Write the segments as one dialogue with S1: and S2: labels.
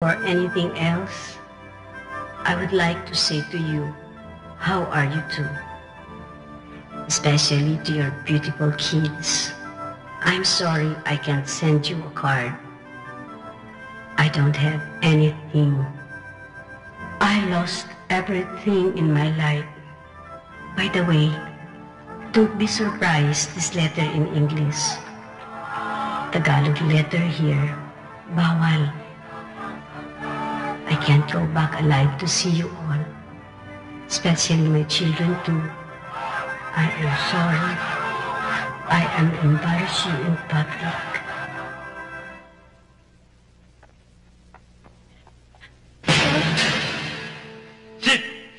S1: or anything else, I would like to say to you, how are you too? Especially to your beautiful kids. I'm sorry I can't send you a card. I don't have anything. I lost everything in my life. By the way, don't be surprised this letter in English. Tagalog letter here, bawal. I can't go back alive to see you all, especially my children too. I am sorry. I am embarrassing in public.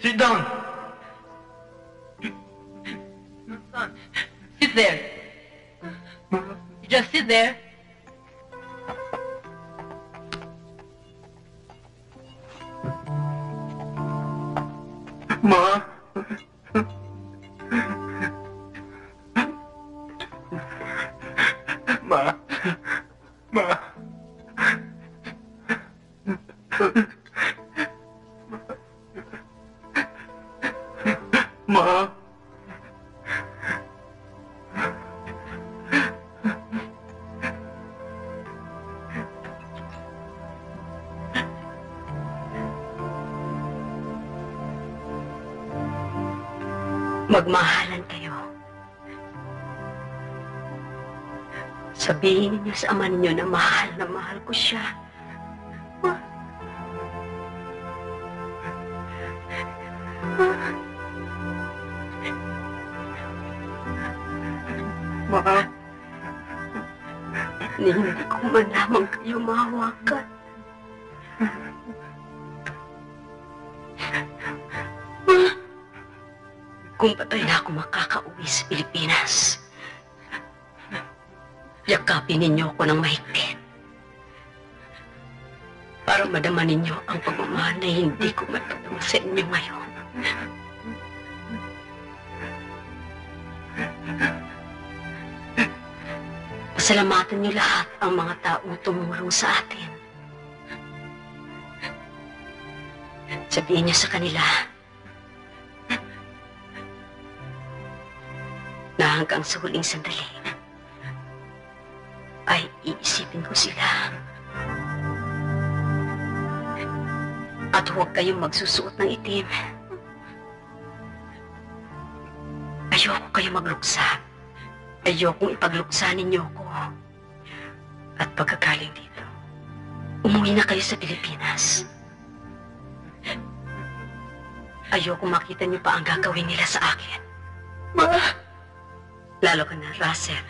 S2: Sit down.
S3: Son, sit there. You just sit there.
S2: Ma. Ma. Ma. Ma.
S1: Magmahalan kayo. Sabihin niyo sa ama niyo na mahal ko siya.
S2: Ma.
S1: Hindi ko man lamang kayo mahawakan. Kung patay na ako makakauwi sa Pilipinas, yakapin ninyo ako ng mahigpit para madama ninyo ang pagmamahal na hindi ko matatama sa inyo ngayon. Pasalamatan niyo lahat ang mga taong tumulong sa atin. Sabihin niyo sa kanila na hanggang sa huling sandali ay iisipin ko sila. At huwag kayong magsusuot ng itim. Ayoko kayo magluksa. Ayokong ipagluksa ninyo ko. At pagkagaling dito, umuwi na kayo sa Pilipinas. Ayoko makita niyo pa ang gagawin nila sa akin.
S3: Ma!
S1: Lalo ka na, Russell.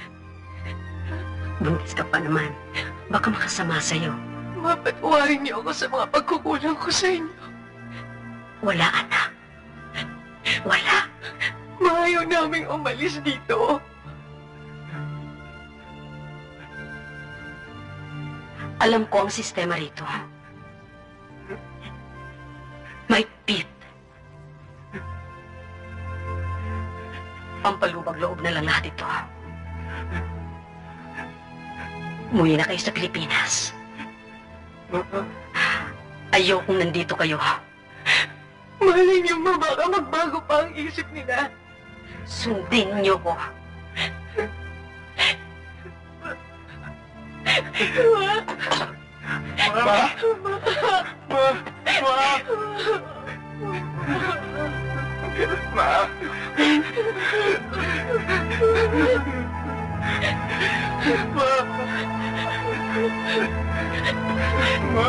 S1: Buntis ka pa naman. Baka makasama sa'yo.
S3: Ma, patawarin niyo ako sa mga pagkukulang ko sa inyo.
S1: Wala, anak. Wala.
S3: Ma, ayaw naming umalis dito.
S1: Alam ko ang sistema rito. May pit. Pampalubag-loob na lang lahat ito. Umuwi na kayo sa Pilipinas. Ayokong nandito kayo.
S3: Malay niyo, ma, baka magbago pa ang isip nila.
S1: Sundin niyo ko.
S2: Ma. Ma. Ma. Ma. Ma. Ma. Ma.